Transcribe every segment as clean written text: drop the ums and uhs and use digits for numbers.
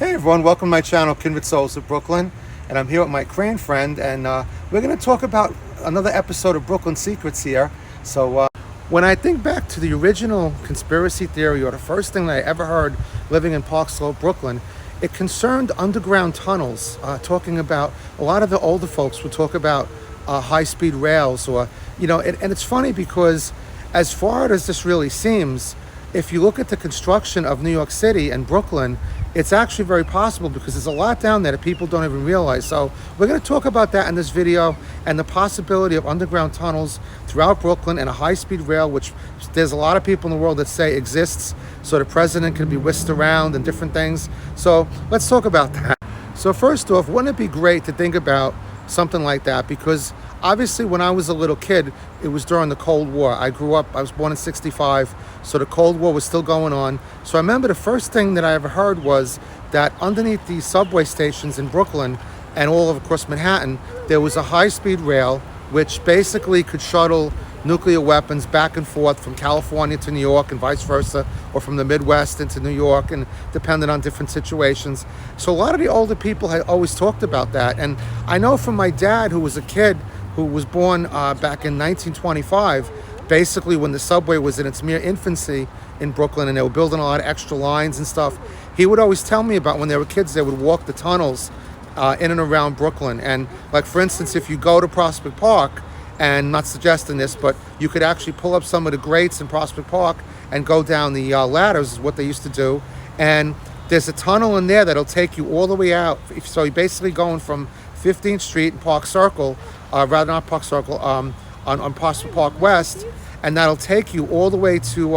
Hey everyone, welcome to my channel, Kindred Souls of Brooklyn. And I'm here with my crane friend, and we're going to talk about another episode of Brooklyn Secrets here. So when I think back to the original conspiracy theory, or the first thing that I ever heard living in Park Slope, Brooklyn, it concerned underground tunnels, talking about, a lot of the older folks would talk about high-speed rails, or, and it's funny because as far as this really seems, if you look at the construction of New York City and Brooklyn, it's actually very possible because there's a lot down there that people don't even realize. So we're going to talk about that in this video, and the possibility of underground tunnels throughout Brooklyn and a high-speed rail, which there's a lot of people in the world that say exists, so the president can be whisked around and different things. So let's talk about that. So first off, wouldn't it be great to think about something like that? Because obviously when I was a little kid, it was during the Cold War. I was born in 65, so the Cold War was still going on. So I remember the first thing that I ever heard was that underneath the subway stations in Brooklyn and all of course Manhattan, there was a high-speed rail which basically could shuttle nuclear weapons back and forth from California to New York and vice versa, or from the Midwest into New York, and depending on different situations. So a lot of the older people had always talked about that. And I know from my dad, who was a kid who was born back in 1925, basically when the subway was in its mere infancy in Brooklyn and they were building a lot of extra lines and stuff, he would always tell me about when they were kids, they would walk the tunnels in and around Brooklyn. And like, for instance, if you go to Prospect Park, and not suggesting this, but you could actually pull up some of the grates in Prospect Park and go down the ladders, is what they used to do. And there's a tunnel in there that'll take you all the way out. So you're basically going from 15th Street and Park Circle, rather not Park Circle, on Prospect Park West, and that'll take you all the way to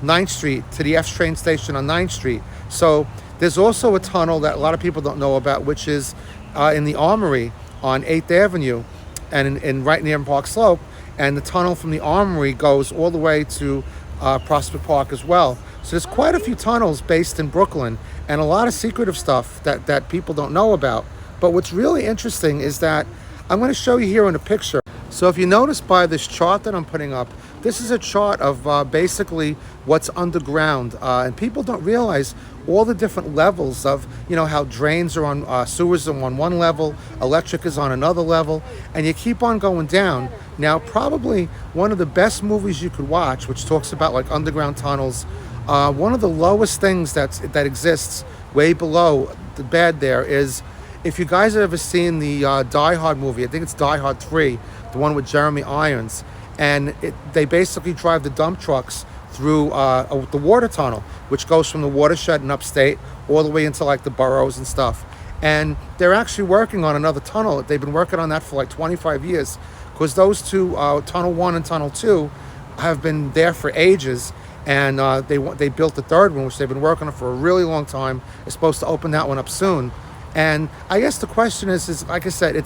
9th Street, to the F train station on 9th Street. So there's also a tunnel that a lot of people don't know about, which is in the Armory on 8th Avenue, and in right near Park Slope, and the tunnel from the Armory goes all the way to Prospect Park as well. So there's quite a few tunnels based in Brooklyn, and a lot of secretive stuff that people don't know about. But what's really interesting is that I'm going to show you here in a picture. So if you notice by this chart that I'm putting up, this is a chart of basically what's underground, and people don't realize all the different levels of, how drains are on, sewers are on one level, electric is on another level, and you keep on going down. Now, probably one of the best movies you could watch, which talks about like underground tunnels, one of the lowest things that exists way below the bed there is, if you guys have ever seen the Die Hard movie, I think it's Die Hard 3, the one with Jeremy Irons, and they basically drive the dump trucks through the water tunnel, which goes from the watershed in upstate all the way into like the boroughs and stuff. And they're actually working on another tunnel. They've been working on that for like 25 years, because those two, Tunnel 1 and Tunnel 2, have been there for ages. And they built the third one, which they've been working on for a really long time. They're supposed to open that one up soon. And I guess the question is like I said,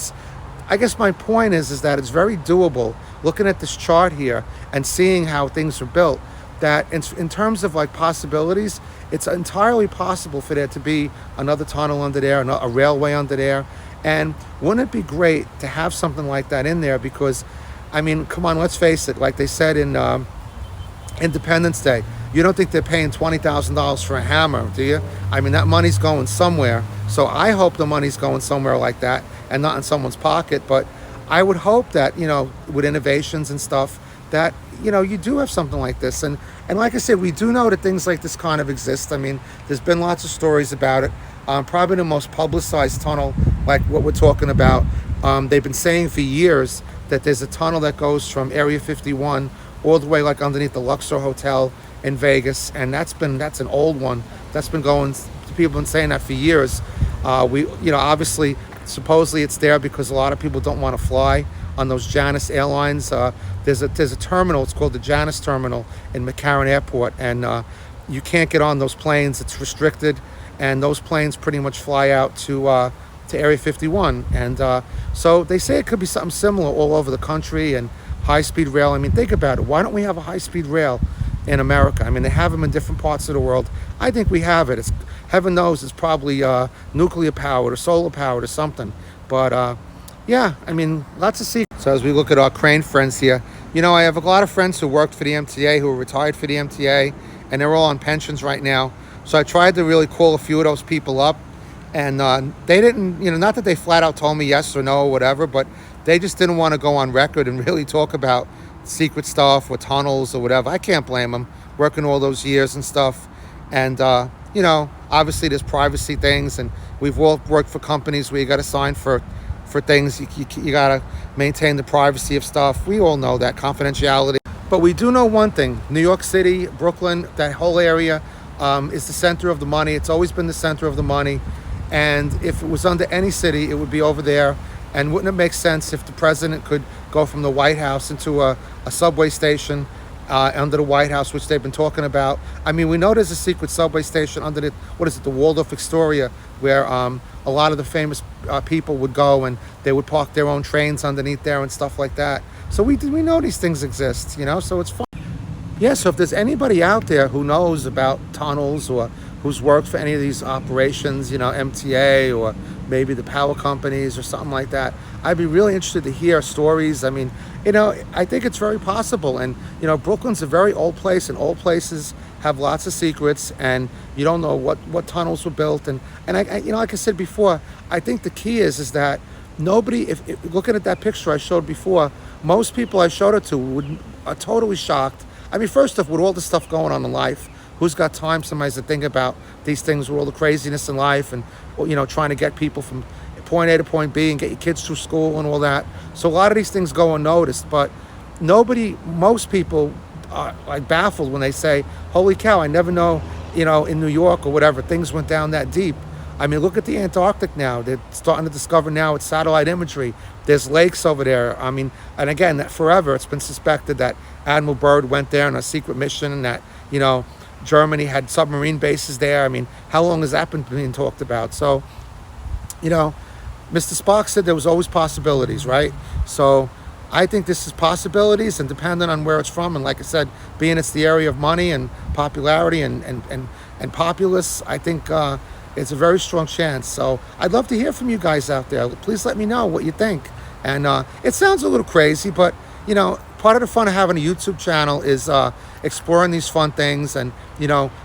I guess my point is that it's very doable, looking at this chart here and seeing how things are built, that in terms of like possibilities, it's entirely possible for there to be another tunnel under there, a railway under there. And wouldn't it be great to have something like that in there? Because, I mean, come on, let's face it, like they said in Independence Day, you don't think they're paying $20,000 for a hammer, do you? I mean, that money's going somewhere. So I hope the money's going somewhere like that and not in someone's pocket. But I would hope that, with innovations and stuff, that, you do have something like this. And like I said, we do know that things like this kind of exist. I mean, there's been lots of stories about it. Probably the most publicized tunnel, like what we're talking about, they've been saying for years that there's a tunnel that goes from Area 51 all the way like underneath the Luxor Hotel in Vegas, and that's an old one that's been going. People have been saying that for years. Obviously, supposedly it's there because a lot of people don't want to fly on those Janus Airlines. There's a terminal. It's called the Janus Terminal in McCarran Airport, and you can't get on those planes. It's restricted, and those planes pretty much fly out to Area 51. And so they say it could be something similar all over the country, and high-speed rail. I mean, think about it. Why don't we have a high-speed rail in America? I mean, they have them in different parts of the world. I think we have it. It's, heaven knows, it's probably nuclear powered or solar powered or something. But yeah, I mean, lots of secrets. So as we look at our crane friends here, I have a lot of friends who worked for the MTA, who are retired for the MTA, and they're all on pensions right now. So I tried to really call a few of those people up And they didn't, not that they flat out told me yes or no or whatever, but they just didn't want to go on record and really talk about secret stuff or tunnels or whatever. I can't blame them, working all those years and stuff. And obviously there's privacy things, and we've all worked for companies where you got to sign for things. You got to maintain the privacy of stuff. We all know that, confidentiality. But we do know one thing: New York City, Brooklyn, that whole area is the center of the money. It's always been the center of the money. And if it was under any city, it would be over there. And wouldn't it make sense if the president could go from the White House into a subway station under the White House, which they've been talking about? I mean, we know there's a secret subway station under the Waldorf Astoria, where a lot of the famous people would go, and they would park their own trains underneath there and stuff like that. So we know these things exist, so it's fun. Yeah, so if there's anybody out there who knows about tunnels or who's worked for any of these operations, MTA or maybe the power companies or something like that, I'd be really interested to hear stories. I mean, I think it's very possible. And, Brooklyn's a very old place, and old places have lots of secrets, and you don't know what tunnels were built. And I like I said before, I think the key is that nobody, if looking at that picture I showed before, most people I showed it to are totally shocked. I mean, first off, with all the stuff going on in life, who's got time sometimes to think about these things with all the craziness in life, and trying to get people from point A to point B and get your kids through school and all that. So a lot of these things go unnoticed, but most people are like baffled when they say, holy cow, I never know, in New York or whatever, things went down that deep. I mean, look at the Antarctic now. They're starting to discover now with satellite imagery. There's lakes over there. I mean, and again, that forever it's been suspected that Admiral Byrd went there on a secret mission, and that, Germany had submarine bases there. I mean, how long has that been being talked about? So, Mr. Spock said there was always possibilities, right? So I think this is possibilities, and depending on where it's from, and like I said, being it's the area of money and popularity and populace, I think it's a very strong chance. So I'd love to hear from you guys out there. Please let me know what you think. And it sounds a little crazy, but part of the fun of having a YouTube channel is exploring these fun things. And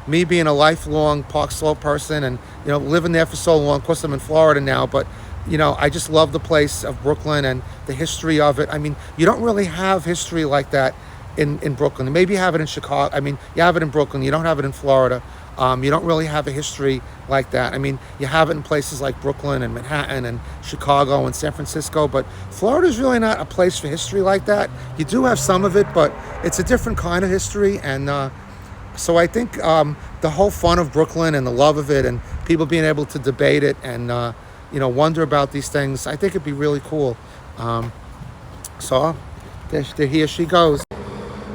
me being a lifelong Park Slope person, and living there for so long. Of course, I'm in Florida now, but I just love the place of Brooklyn and the history of it. I mean, you don't really have history like that in Brooklyn. Maybe you have it in Chicago. I mean, you have it in Brooklyn. You don't have it in Florida. You don't really have a history like that. I mean, you have it in places like Brooklyn and Manhattan and Chicago and San Francisco, but Florida's really not a place for history like that. You do have some of it, but it's a different kind of history. And so I think the whole fun of Brooklyn and the love of it, and people being able to debate it and wonder about these things, I think it'd be really cool. So there here she goes.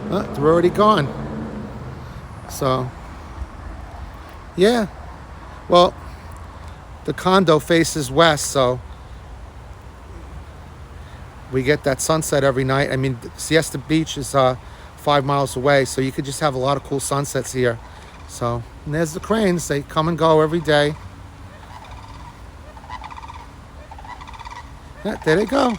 They're already gone. So yeah, well, the condo faces west, so we get that sunset every night. I mean, Siesta Beach is 5 miles away, so you could just have a lot of cool sunsets here. So, and there's the cranes. They come and go every day. Yeah, there they go.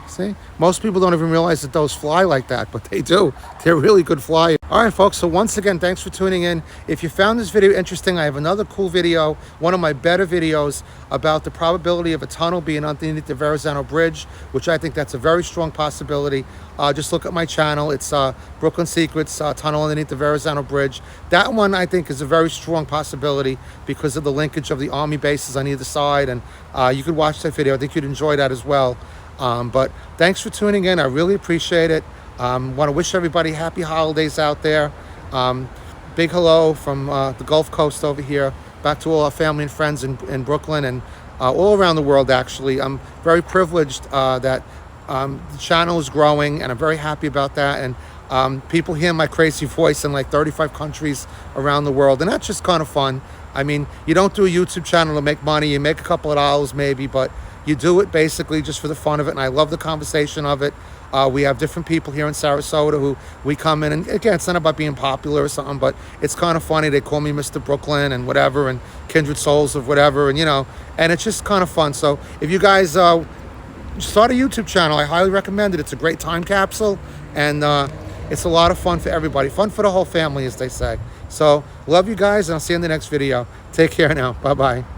See? Most people don't even realize that those fly like that, but they do. They're really good flyers. All right, folks, so once again, thanks for tuning in. If you found this video interesting, I have another cool video, one of my better videos, about the probability of a tunnel being underneath the Verrazano Bridge, which I think that's a very strong possibility. Just look at my channel. It's Brooklyn Secrets, tunnel underneath the Verrazano Bridge. That one, I think, is a very strong possibility because of the linkage of the Army bases on either side, and you could watch that video. I think you'd enjoy that as well. But thanks for tuning in. I really appreciate it. Want to wish everybody happy holidays out there. Big hello from the Gulf Coast over here, back to all our family and friends in Brooklyn and all around the world, actually. I'm very privileged that the channel is growing, and I'm very happy about that. And people hear my crazy voice in like 35 countries around the world, and that's just kind of fun. I mean, you don't do a YouTube channel to make money. You make a couple of dollars maybe, but you do it basically just for the fun of it, and I love the conversation of it. We have different people here in Sarasota who we come in, and again, it's not about being popular or something, but it's kind of funny. They call me Mr. Brooklyn and whatever, and Kindred Souls of whatever, and and it's just kind of fun. So if you guys start a YouTube channel, I highly recommend it. It's a great time capsule, and It's a lot of fun for everybody. Fun for the whole family, as they say. So, love you guys, and I'll see you in the next video. Take care now. Bye-bye.